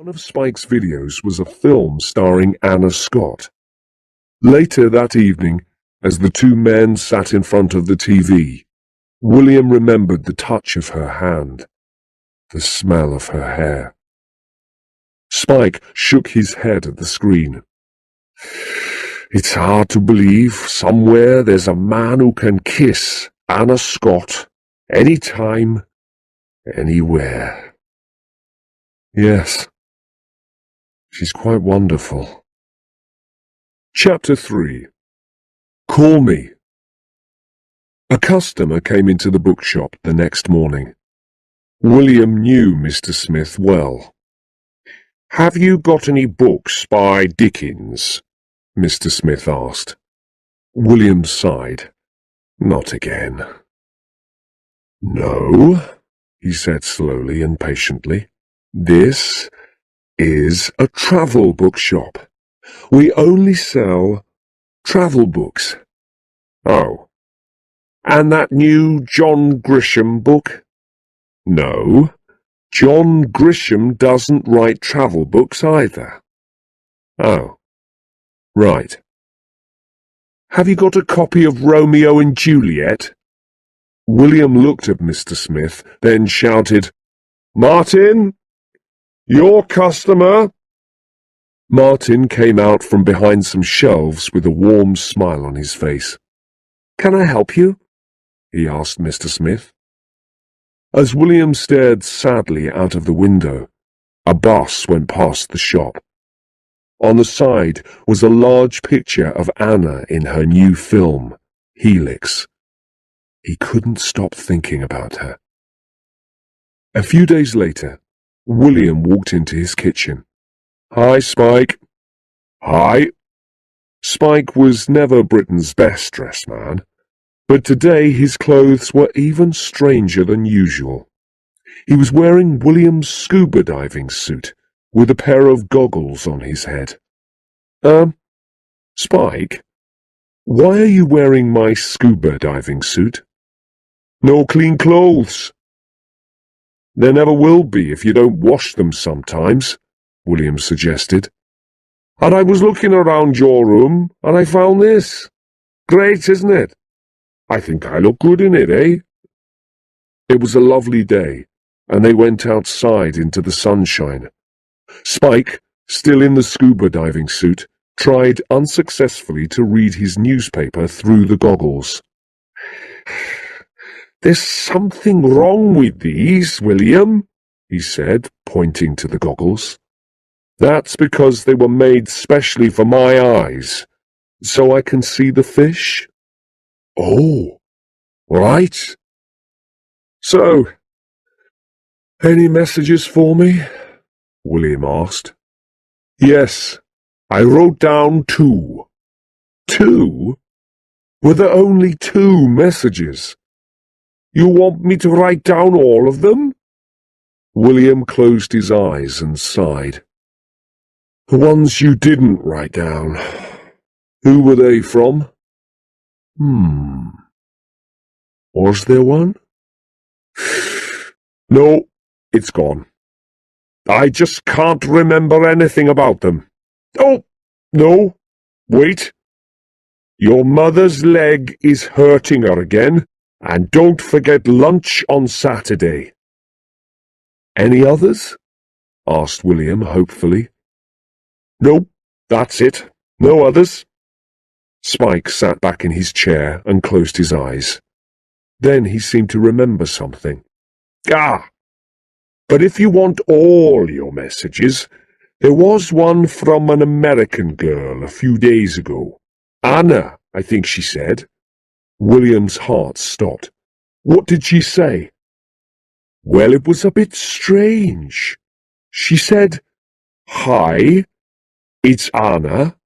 One of Spike's videos was a film starring Anna Scott. Later that evening, as the two men sat in front of the TV, William remembered the touch of her hand, the smell of her hair. Spike shook his head at the screen. It's hard to believe somewhere there's a man who can kiss Anna Scott anytime, anywhere. Yes, she's quite wonderful. Chapter 3. Call Me. A customer came into the bookshop the next morning. William knew Mr. Smith well. Have you got any books by Dickens? Mr. Smith asked. William sighed. Not again. No, he said slowly and patiently. This is a travel bookshop. We only sell travel books. Oh. And that new John Grisham book? No, John Grisham doesn't write travel books either. Oh. Right. Have you got a copy of Romeo and Juliet? William looked at Mr. Smith, then shouted, Martin! Your customer! Martin came out from behind some shelves with a warm smile on his face. Can I help you? He asked Mr. Smith. As William stared sadly out of the window, a bus went past the shop. On the side was a large picture of Anna in her new film, Helix. He couldn't stop thinking about her. A few days later, William walked into his kitchen. Hi, Spike. Hi. Spike was never Britain's best-dressed man, but today his clothes were even stranger than usual. He was wearing William's scuba diving suit, with a pair of goggles on his head. Spike, why are you wearing my scuba diving suit? No clean clothes. There never will be if you don't wash them sometimes, William suggested. And I was looking around your room, and I found this. Great, isn't it? I think I look good in it, eh? It was a lovely day, and they went outside into the sunshine. Spike, still in the scuba diving suit, tried unsuccessfully to read his newspaper through the goggles. There's something wrong with these, William, he said, pointing to the goggles. That's because they were made specially for my eyes, so I can see the fish. Oh, right. So, any messages for me? William asked. Yes, I wrote down 2. 2? Were there only 2 messages? You want me to write down all of them? William closed his eyes and sighed. The ones you didn't write down. Who were they from? Was there one? No, it's gone. I just can't remember anything about them. Oh, no, wait. Your mother's leg is hurting her again, and don't forget lunch on Saturday. Any others? Asked William hopefully. Nope, that's it. No others. Spike sat back in his chair and closed his eyes. Then he seemed to remember something. But if you want all your messages, there was one from an American girl a few days ago. Anna, I think she said. William's heart stopped. What did she say? Well, it was a bit strange. She said, Hi, it's Anna.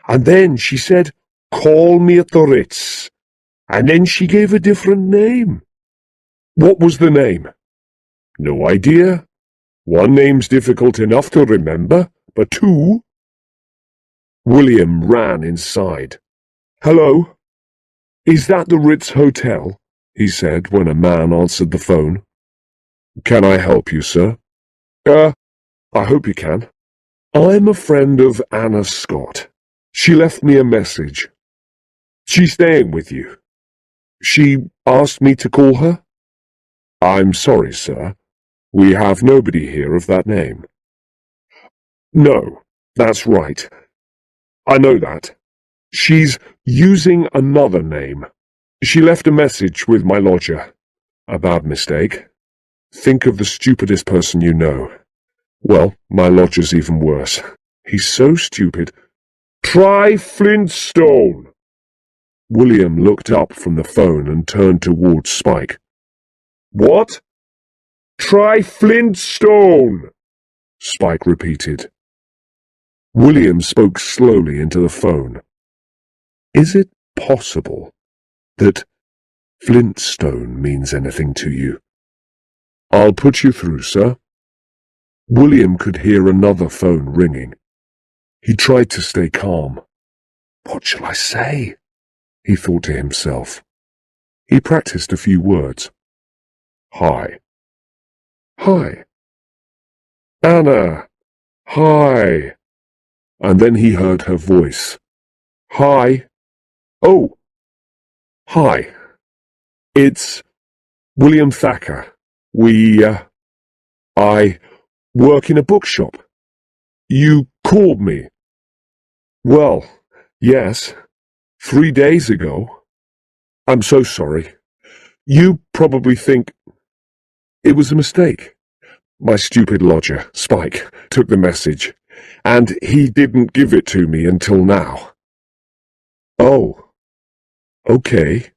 And then she said, Call me at the Ritz. And then she gave a different name. What was the name? No idea. One name's difficult enough to remember, but 2? William ran inside. Hello? Is that the Ritz Hotel? He said when a man answered the phone. Can I help you, sir? I hope you can. I'm a friend of Anna Scott. She left me a message. She's staying with you. She asked me to call her. I'm sorry, sir. We have nobody here of that name. No, that's right. I know that. She's using another name. She left a message with my lodger. A bad mistake. Think of the stupidest person you know. Well, my lodger's even worse. He's so stupid. Try Flintstone! William looked up from the phone and turned towards Spike. What? Try Flintstone! Spike repeated. William spoke slowly into the phone. Is it possible that Flintstone means anything to you? I'll put you through, sir. William could hear another phone ringing. He tried to stay calm. What shall I say? He thought to himself. He practiced a few words. Hi. Hi. Anna. Hi. And then he heard her voice. Hi. Oh. Hi. It's William Thacker. I work in a bookshop. You called me. Well, yes, 3 days ago. I'm so sorry. You probably think it was a mistake. My stupid lodger, Spike, took the message, and he didn't give it to me until now. Oh, okay,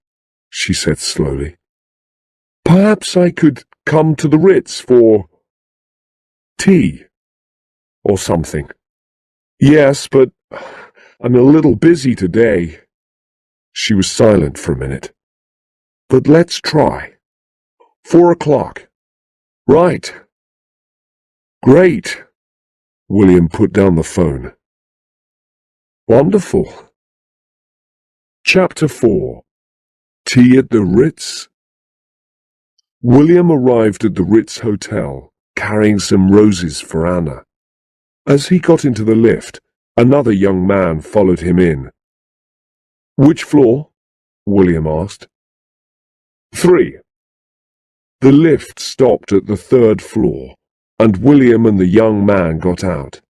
she said slowly. Perhaps I could come to the Ritz for tea or something. Yes, but I'm a little busy today. She was silent for a minute. But let's try. 4 o'clock. Right. Great. William put down the phone. Wonderful. Chapter 4. Tea at the Ritz. William arrived at the Ritz Hotel, carrying some roses for Anna. As he got into the lift, another young man followed him in. Which floor? William asked. 3. The lift stopped at the 3rd floor, and William and the young man got out.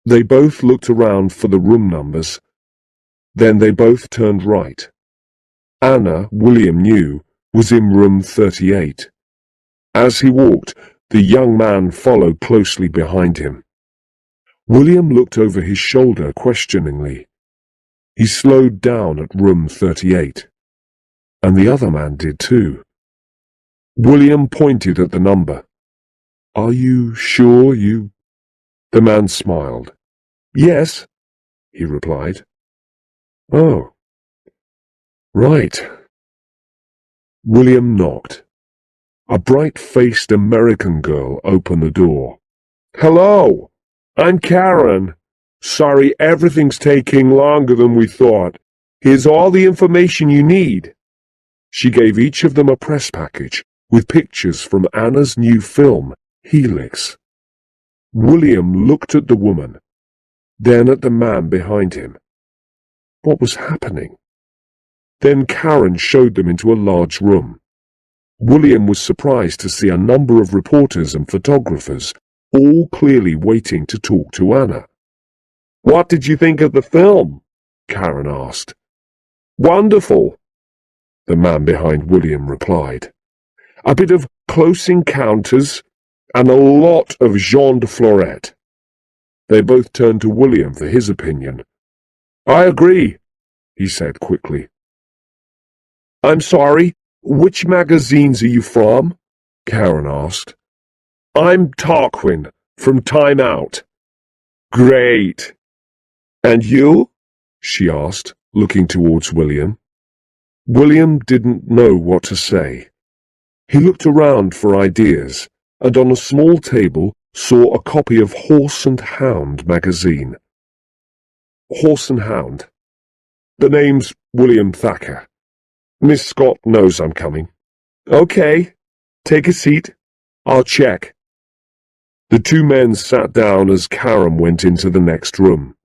They both looked around for the room numbers. Then they both turned right. Anna, William knew, was in room 38. As he walked, the young man followed closely behind him. William looked over his shoulder questioningly. He slowed down at room 38. And the other man did too. William pointed at the number. Are you sure you... The man smiled. Yes, he replied. Oh, right. William knocked. A bright-faced American girl opened the door. Hello, I'm Karen. Sorry, everything's taking longer than we thought. Here's all the information you need. She gave each of them a press package with pictures from Anna's new film, Helix. William looked at the woman, then at the man behind him. What was happening? Then Karen showed them into a large room. William was surprised to see a number of reporters and photographers, all clearly waiting to talk to Anna. What did you think of the film? Karen asked. Wonderful, the man behind William replied. A bit of Close Encounters and a lot of Jean de Florette. They both turned to William for his opinion. I agree, he said quickly. I'm sorry, which magazines are you from? Karen asked. I'm Tarquin, from Time Out. Great. And you? She asked, looking towards William. William didn't know what to say. He looked around for ideas, and on a small table saw a copy of Horse and Hound magazine. Horse and Hound. The name's William Thacker. Miss Scott knows I'm coming. Okay, take a seat. I'll check. The two men sat down as Karen went into the next room.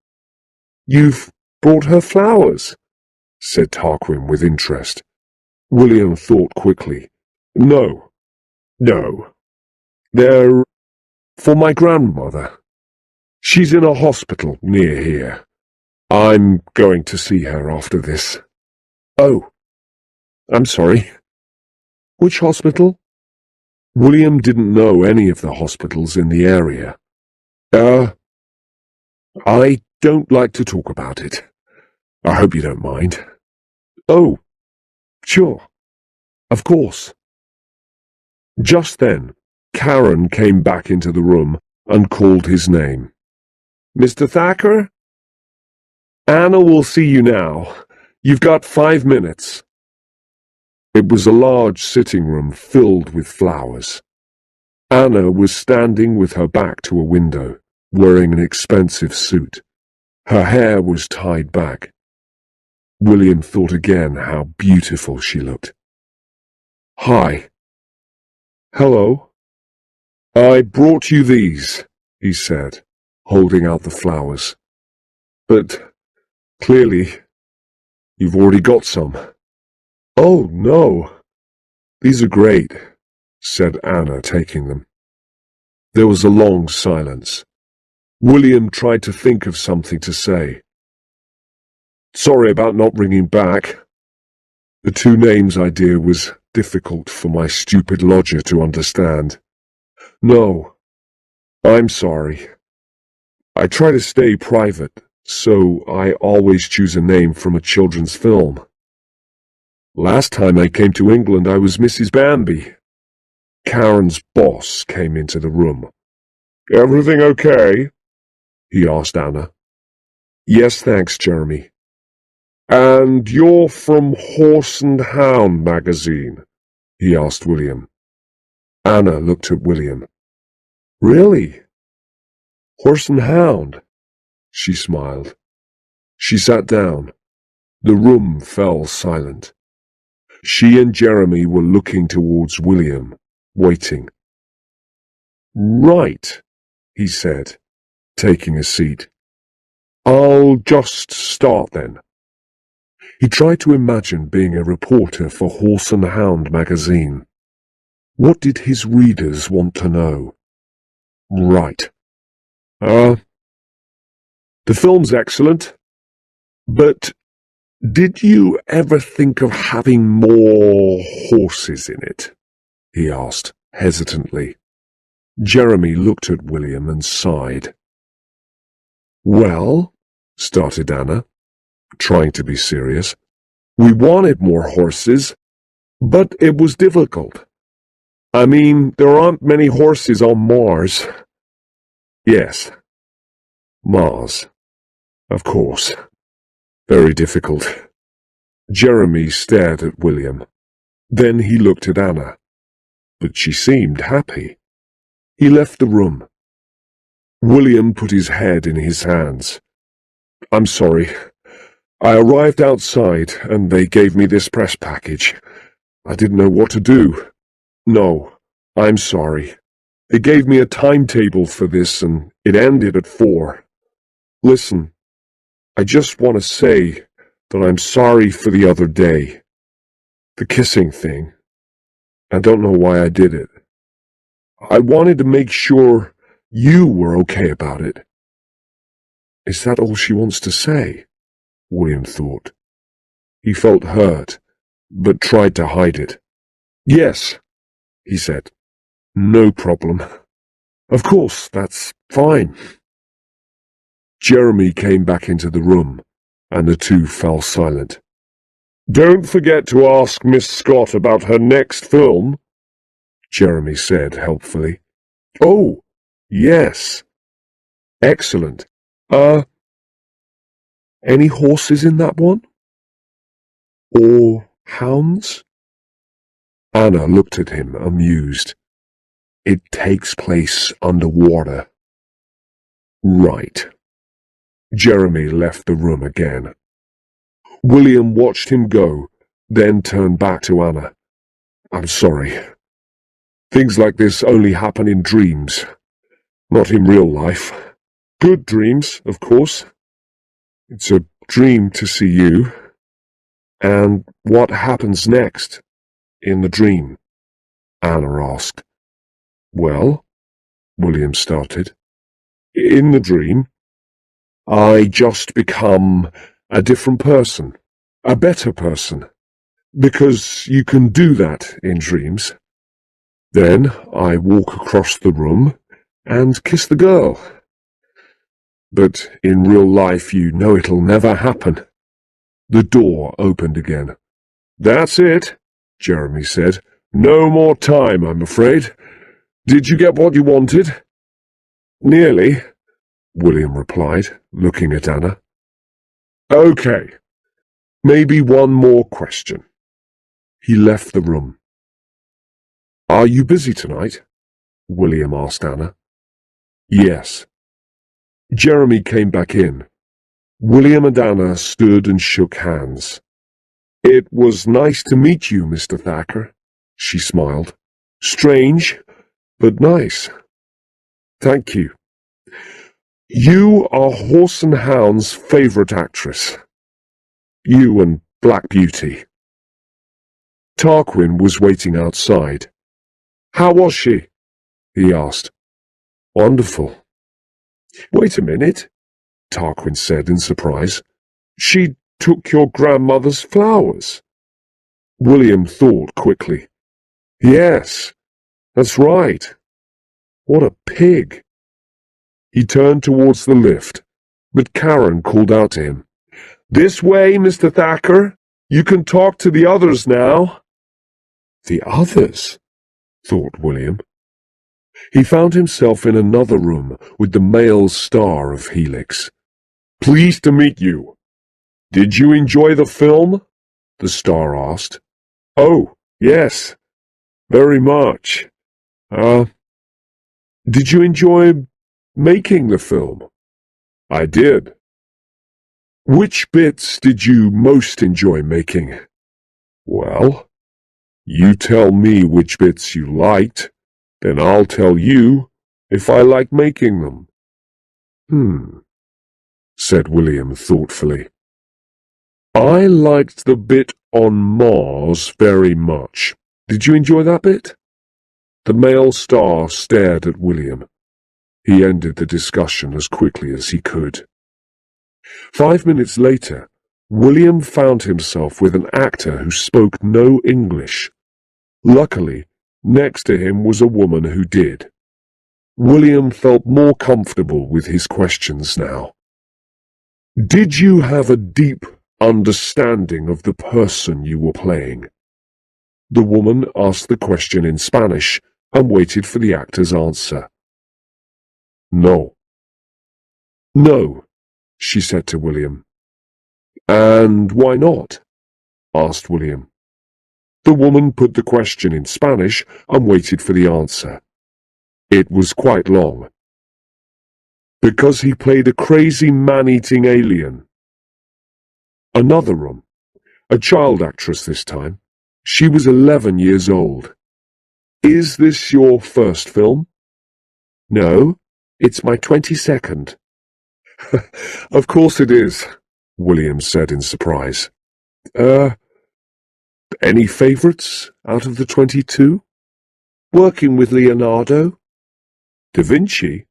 "You've brought her flowers," said Tarquin with interest. William thought quickly. No. They're for my grandmother. She's in a hospital near here. I'm going to see her after this." "Oh, I'm sorry. Which hospital?" William didn't know any of the hospitals in the area. I don't like to talk about it. I hope you don't mind." "Oh, sure. Of course." Just then, Karen came back into the room and called his name. "Mr. Thacker? Anna will see you now. You've got 5 minutes." It was a large sitting room filled with flowers. Anna was standing with her back to a window, wearing an expensive suit. Her hair was tied back. William thought again how beautiful she looked. "Hi." "Hello." "I brought you these," he said, holding out the flowers. "But clearly, you've already got some." "Oh, no. These are great," said Anna, taking them. There was a long silence. William tried to think of something to say. "Sorry about not ringing back. The two names idea was difficult for my stupid lodger to understand. No, I'm sorry. I try to stay private, so I always choose a name from a children's film. Last time I came to England, I was Mrs. Bambi." Karen's boss came into the room. "Everything okay?" he asked Anna. "Yes, thanks, Jeremy." "And you're from Horse and Hound magazine?" he asked William. Anna looked at William. "Really? Horse and Hound?" She smiled. She sat down. The room fell silent. She and Jeremy were looking towards William, waiting. "Right," he said, taking a seat. "I'll just start then." He tried to imagine being a reporter for Horse and Hound magazine. What did his readers want to know? Right. The film's excellent, but did you ever think of having more horses in it?" he asked, hesitantly. Jeremy looked at William and sighed. "Well," started Anna, trying to be serious, "we wanted more horses, but it was difficult. I mean, there aren't many horses on Mars." "Yes, Mars. Of course. Very difficult." Jeremy stared at William. Then he looked at Anna. But she seemed happy. He left the room. William put his head in his hands. "I'm sorry. I arrived outside and they gave me this press package. I didn't know what to do. No, I'm sorry. They gave me a timetable for this and it ended at 4. Listen, I just want to say that I'm sorry for the other day. The kissing thing. I don't know why I did it. I wanted to make sure you were okay about it." Is that all she wants to say? William thought. He felt hurt, but tried to hide it. "Yes," he said. "No problem. Of course, that's fine." Jeremy came back into the room, and the two fell silent. "Don't forget to ask Miss Scott about her next film," Jeremy said helpfully. "Oh, yes. Excellent. Any horses in that one? Or hounds?" Anna looked at him, amused. "It takes place underwater." "Right." Jeremy left the room again. William watched him go, then turned back to Anna. "I'm sorry. Things like this only happen in dreams. Not in real life. Good dreams, of course. It's a dream to see you. And what happens next in the dream? Anna asked. Well, William started. In the dream, I just become a different person, a better person, because you can do that in dreams. Then I walk across the room and kiss the girl. But in real life, you know it'll never happen. The door opened again. That's it, Jeremy said. No more time, I'm afraid. Did you get what you wanted? Nearly, William replied, looking at Anna. Okay, maybe one more question. He left the room. Are you busy tonight? William asked Anna. Yes. Jeremy came back in. William and Anna stood and shook hands. It was nice to meet you, Mr. Thacker, she smiled. Strange, but nice. Thank you. You are Horse and Hound's favourite actress. You and Black Beauty. Tarquin was waiting outside. How was she? He asked. Wonderful. Wait a minute, Tarquin said in surprise. She took your grandmother's flowers. William thought quickly. Yes, that's right. What a pig. He turned towards the lift, but Karen called out to him. This way, Mr. Thacker. You can talk to the others now. The others? Thought William. He found himself in another room with the male star of Helix. Pleased to meet you. Did you enjoy the film? The star asked. Oh, yes, very much. Did you enjoy making the film? I did. Which bits did you most enjoy making? Well, you tell me which bits you liked, then I'll tell you if I like making them. Said William thoughtfully. I liked the bit on Mars very much. Did you enjoy that bit? The male star stared at William. He ended the discussion as quickly as he could. 5 minutes later, William found himself with an actor who spoke no English. Luckily, next to him was a woman who did. William felt more comfortable with his questions now. Did you have a deep understanding of the person you were playing? The woman asked the question in Spanish and waited for the actor's answer. No. No, she said to William. And why not? Asked William. The woman put the question in Spanish and waited for the answer. It was quite long. Because he played a crazy man-eating alien. Another room. A child actress this time. She was 11 years old. Is this your first film? No, it's my 22nd. Of course it is, William said in surprise. Any favourites out of the 22? Working with Leonardo? Da Vinci?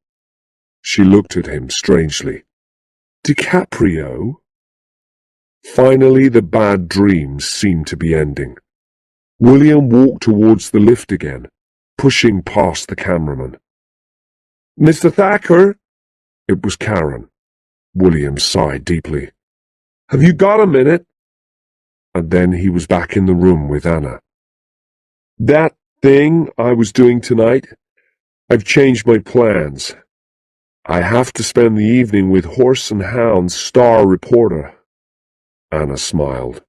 She looked at him strangely. DiCaprio? Finally, the bad dreams seemed to be ending. William walked towards the lift again, pushing past the cameraman. Mr. Thacker? It was Karen. William sighed deeply. Have you got a minute? And then he was back in the room with Anna. That thing I was doing tonight, I've changed my plans. I have to spend the evening with Horse and Hound's star reporter. Anna smiled.